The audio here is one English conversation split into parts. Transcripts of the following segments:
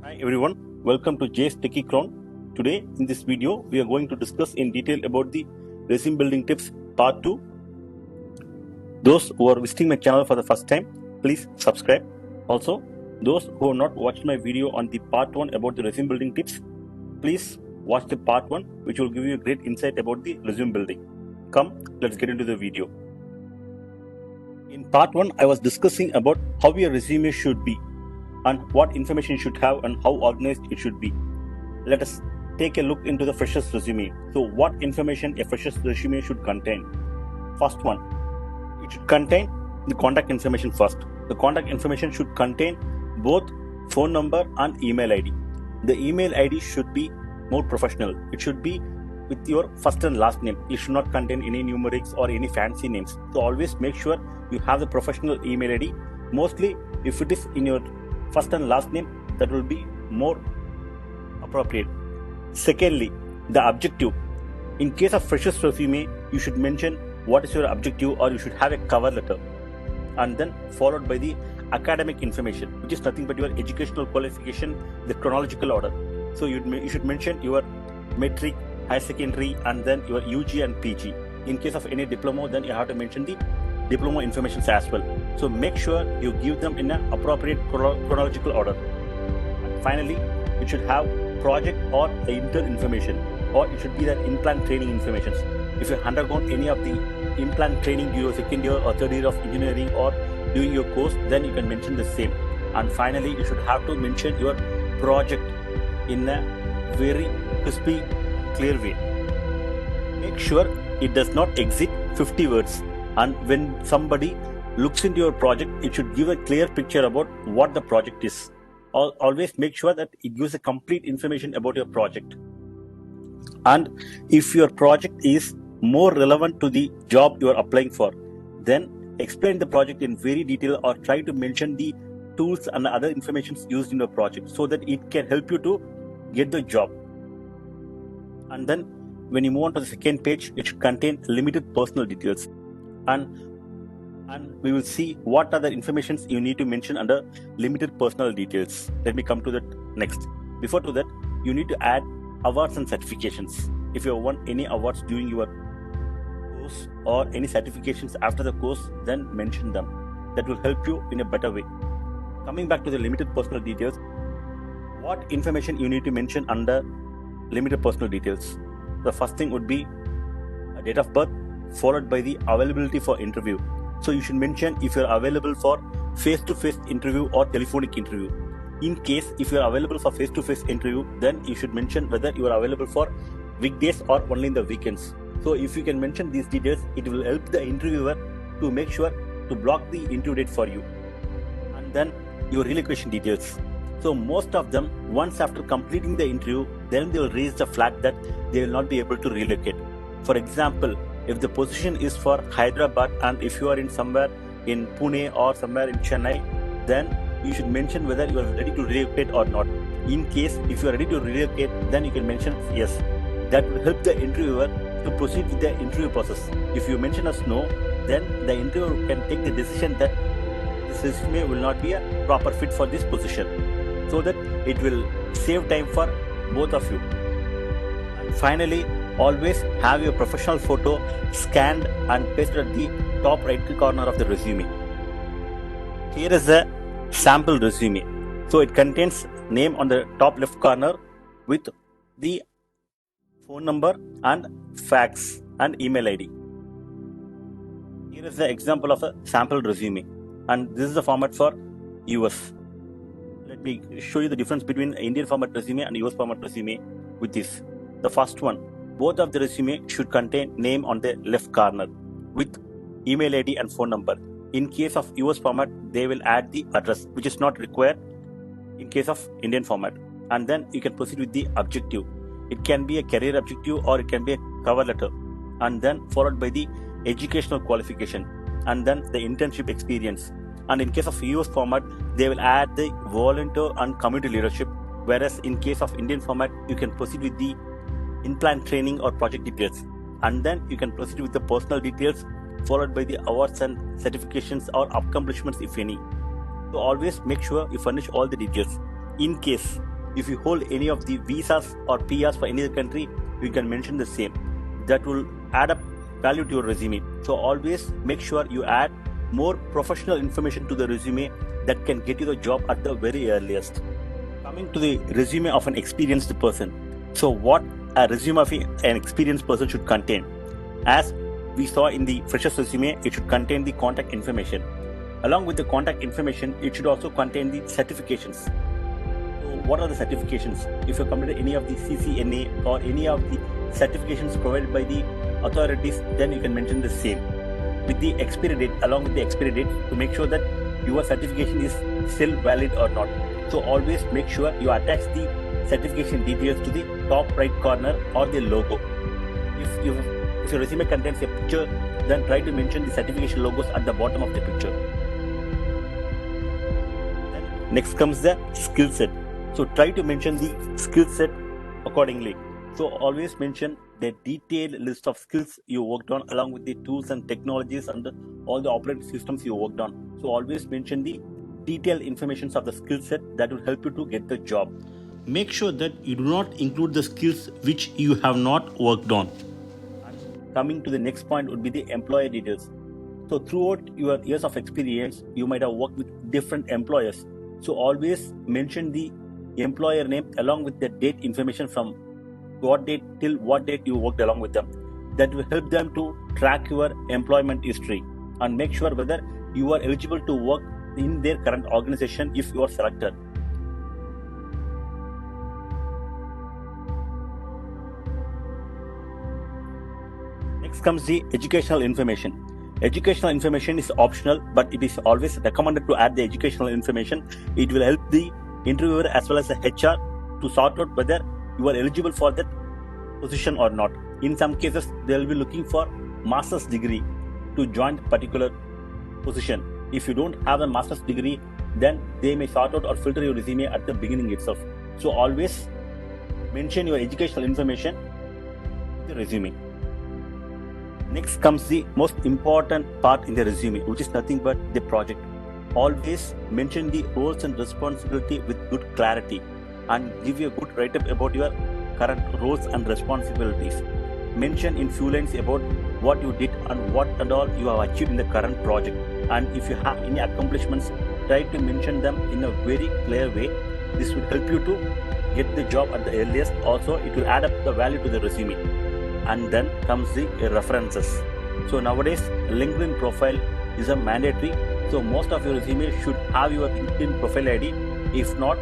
Hi everyone, welcome to Jay's Techie Crown. Today in this video we are going to discuss in detail about the resume building tips part 2. Those who are visiting my channel for the first time, please subscribe. Also, those who have not watched my video on the part 1 about the resume building tips, please watch the part 1 which will give you a great insight about the resume building. Come, let's get into the video. In part 1 I was discussing about how your resume should be and what information you should have and how organized it should be. Let us take a look into the fresher's resume. So what information a fresher's resume should contain? First one, it should contain the contact information first. The contact information should contain both phone number and email ID. The email ID should be more professional. It should be with your first and last name. It should not contain any numerics or any fancy names. So always make sure you have the professional email ID. Mostly if it is in your first and last name, that will be more appropriate. Secondly, the objective. In case of fresher's resume, you should mention what is your objective, or you should have a cover letter, and then followed by the academic information, which is nothing but your educational qualification, the chronological order. So you should mention your metric, higher secondary, and then your UG and PG. In case of any diploma, then you have to mention the diploma information as well. So make sure you give them in an appropriate chronological order. And finally, it should have project or intern information, or it should be the in-plant training information. If you undergone any of the in-plant training during your second year or third year of engineering or doing your course, then you can mention the same. And finally, you should have to mention your project in a very crispy, clear way. Make sure it does not exceed 50 words. And when somebody looks into your project, it should give a clear picture about what the project is. Always make sure that it gives a complete information about your project. And if your project is more relevant to the job you are applying for, then explain the project in very detail, or try to mention the tools and other information used in your project so that it can help you to get the job. And then when you move on to the second page, it should contain limited personal details. And we will see what other informations you need to mention under limited personal details. Let me come to that next. Before to that, you need to add awards and certifications. If you have won any awards during your course or any certifications after the course, then mention them. That will help you in a better way. Coming back to the limited personal details, what information you need to mention under limited personal details? The first thing would be a date of birth, followed by the availability for interview. So you should mention if you're available for face-to-face interview or telephonic interview. In case if you're available for face-to-face interview, then you should mention whether you are available for weekdays or only in the weekends. So if you can mention these details, it will help the interviewer to make sure to block the interview date for you. And then your relocation details. So most of them, once after completing the interview, then they will raise the flag that they will not be able to relocate. For example, if the position is for Hyderabad and if you are in somewhere in Pune or somewhere in Chennai, then you should mention whether you are ready to relocate or not. In case if you are ready to relocate, then you can mention yes. That will help the interviewer to proceed with the interview process. If you mention as no, then the interviewer can take the decision that this resume will not be a proper fit for this position, so that it will save time for both of you. And finally, always have your professional photo scanned and pasted at the top right corner of the resume. Here is a sample resume. So it contains name on the top left corner with the phone number and fax and email ID. Here is the example of a sample resume, and this is the format for US. Let me show you the difference between Indian format resume and US format resume with this. The first one, both of the resume should contain name on the left corner with email ID and phone number. In case of US format, they will add the address, which is not required in case of Indian format. And then you can proceed with the objective. It can be a career objective or it can be a cover letter. And then followed by the educational qualification, and then the internship experience. And in case of US format, they will add the volunteer and community leadership. Whereas in case of Indian format, you can proceed with the in-plant training or project details, and then you can proceed with the personal details followed by the awards and certifications or accomplishments if any. So always make sure you furnish all the details. In case If you hold any of the visas or PRs for any other country, you can mention the same. That will add up value to your resume. So always make sure you add more professional information to the resume that can get you the job at the very earliest. Coming to the resume of an experienced person. So what a resume of an experienced person should contain? As we saw in the fresher's resume, it should contain the contact information. Along with the contact information, it should also contain the certifications. So what are the certifications? If you completed any of the CCNA or any of the certifications provided by the authorities, then you can mention the same with the expiry date, along with the expiry date, to make sure that your certification is still valid or not. So always make sure you attach the certification details to the top right corner or the logo. If your resume contains a picture, then try to mention the certification logos at the bottom of the picture. Then next comes the skill set. So try to mention the skill set accordingly. So always mention the detailed list of skills you worked on, along with the tools and technologies and all the operating systems you worked on. So always mention the detailed information of the skill set that will help you to get the job. Make sure that you do not include the skills which you have not worked on. Coming to the next point would be the employer details. So throughout your years of experience, you might have worked with different employers. So always mention the employer name along with the date information from what date till what date you worked along with them. That will help them to track your employment history and make sure whether you are eligible to work in their current organization if you are selected. Next comes the educational information. Educational information is optional, but it is always recommended to add the educational information. It will help the interviewer as well as the HR to sort out whether you are eligible for that position or not. In some cases, they will be looking for master's degree to join the particular position. If you don't have a master's degree, then they may sort out or filter your resume at the beginning itself. So always mention your educational information in the resume. Next comes the most important part in the resume, which is nothing but the project. Always mention the roles and responsibility with good clarity and give you a good write-up about your current roles and responsibilities. Mention in few lines about what you did and what and all you have achieved in the current project. And if you have any accomplishments, try to mention them in a very clear way. This will help you to get the job at the earliest. Also, it will add up the value to the resume. And then comes the references. So nowadays, LinkedIn profile is a mandatory. So most of your resume should have your LinkedIn profile ID. If not,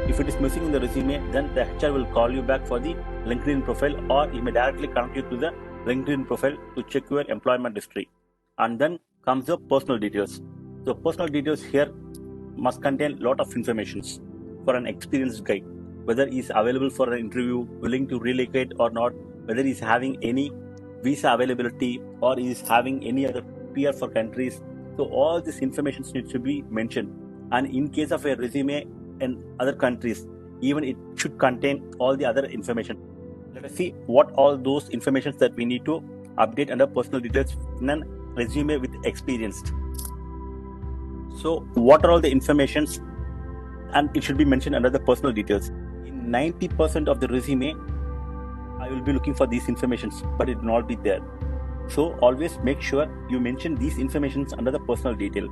if it is missing in the resume, then the HR will call you back for the LinkedIn profile, or he may directly connect you to the LinkedIn profile to check your employment history. And then comes the personal details. So personal details here must contain lot of information for an experienced guy, whether he is available for an interview, willing to relocate or not, whether he is having any visa availability or he is having any other PR for countries. So all this information needs to be mentioned. And in case of a resume in other countries, even it should contain all the other information. Let us see what all those informations that we need to update under personal details in a resume with experienced. So what are all the informations, and it should be mentioned under the personal details. In 90% of the resume, I will be looking for these informations, but it will not be there. So always make sure you mention these informations under the personal detail.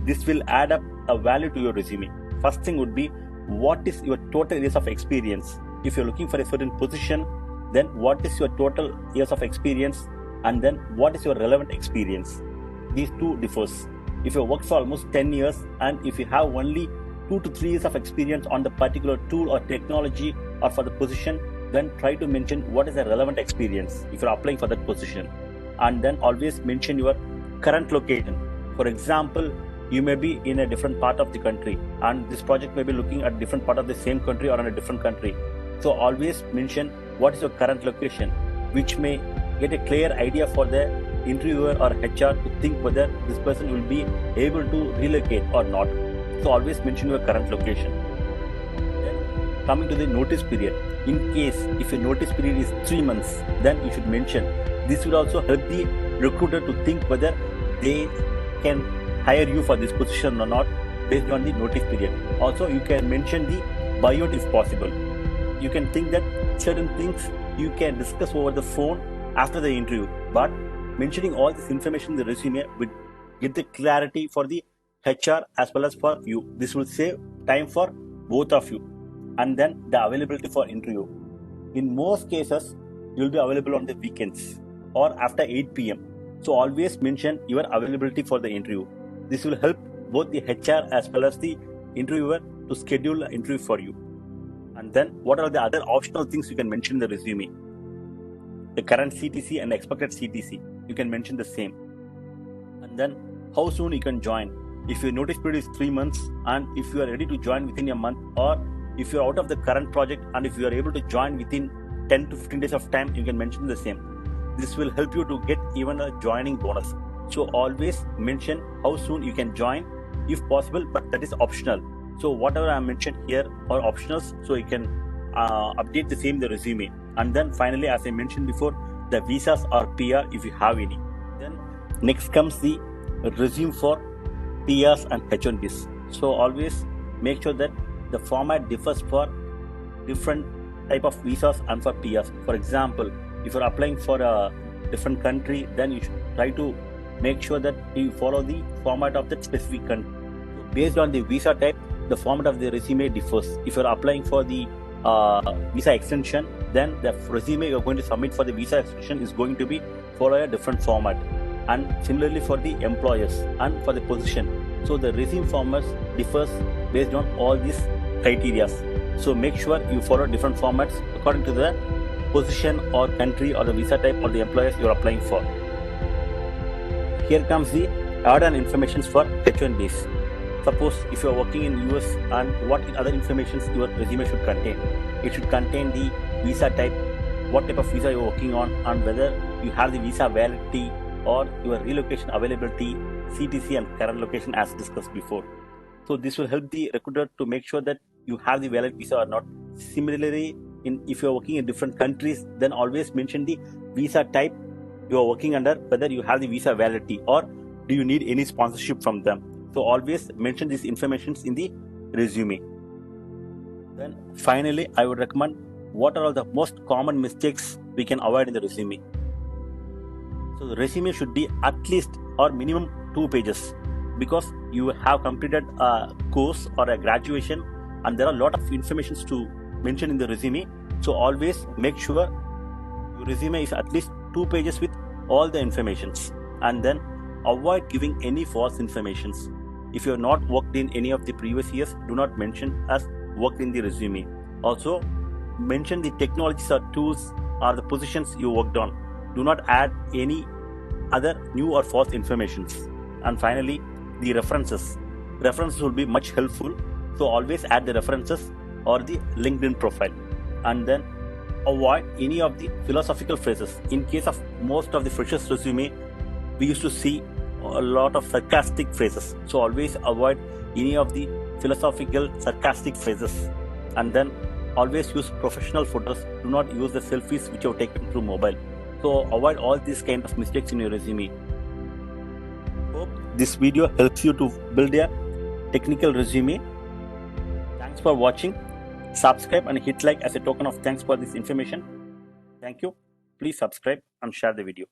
This will add up a value to your resume. First thing would be, what is your total years of experience? If you're looking for a certain position, then what is your total years of experience, and then what is your relevant experience? These two differs. If you work for almost 10 years and if you have only 2 to 3 years of experience on the particular tool or technology or for the position, then try to mention what is the relevant experience if you're applying for that position. And then always mention your current location. For example, you may be in a different part of the country and this project may be looking at different part of the same country or in a different country. So always mention what is your current location, which may get a clear idea for the interviewer or HR to think whether this person will be able to relocate or not. So always mention your current location. Then coming to the notice period. In case if your notice period is 3 months, then you should mention. This will also help the recruiter to think whether they can hire you for this position or not based on the notice period. Also, you can mention the bio if possible. You can think that certain things you can discuss over the phone after the interview, but mentioning all this information in the resume will get the clarity for the HR as well as for you. This will save time for both of you. And then the availability for interview. In most cases, you will be available on the weekends or after 8 p.m. So always mention your availability for the interview. This will help both the HR as well as the interviewer to schedule an interview for you. And then what are the other optional things you can mention in the resume? The current CTC and expected CTC. You can mention the same. And then how soon you can join. If your notice period is 3 months and if you are ready to join within a month, or if you are out of the current project and if you are able to join within 10 to 15 days of time, you can mention the same. This will help you to get even a joining bonus. So always mention how soon you can join if possible, but that is optional. So whatever I mentioned here are optionals, so you can update the same in the resume. And then finally, as I mentioned before, the visas or PR if you have any. Then next comes the resume for PRs and H1Bs. So always make sure that the format differs for different type of visas and for PRs. For example, if you're applying for a different country, then you should try to make sure that you follow the format of that specific country. Based on the visa type, the format of the resume differs. If you're applying for the visa extension, then the resume you're going to submit for the visa extension is going to be follow a different format. And similarly for the employers and for the position. So the resume format differs based on all these criteria. So make sure you follow different formats according to the position or country or the visa type or the employers you're applying for. Here comes the add-on information for H1Bs. Suppose if you're working in US, and what other information your resume should contain. It should contain the visa type, what type of visa you're working on, and whether you have the visa validity or your relocation availability, CTC and current location as discussed before. So this will help the recruiter to make sure that you have the valid visa or not. Similarly, if you're working in different countries, then always mention the visa type you are working under, whether you have the visa validity or do you need any sponsorship from them. So always mention these informations in the resume. Then finally, I would recommend what are all the most common mistakes we can avoid in the resume. So the resume should be at least or minimum 2 pages, because you have completed a course or a graduation and there are a lot of information to mention in the resume. So always make sure your resume is at least 2 pages with all the informations, and then avoid giving any false informations. If you have not worked in any of the previous years, do not mention as worked in the resume. Also mention the technologies or tools or the positions you worked on. Do not add any other new or false informations. And finally, the references. References will be much helpful. So always add the references or the LinkedIn profile. And then avoid any of the philosophical phrases. In case of most of the freshers resume, we used to see a lot of sarcastic phrases. So always avoid any of the philosophical sarcastic phrases. And then always use professional photos. Do not use the selfies which you have taken through mobile. So avoid all these kind of mistakes in your resume. Hope this video helps you to build a technical resume. Thanks for watching. Subscribe and hit like as a token of thanks for this information. Thank you. Please subscribe and share the video.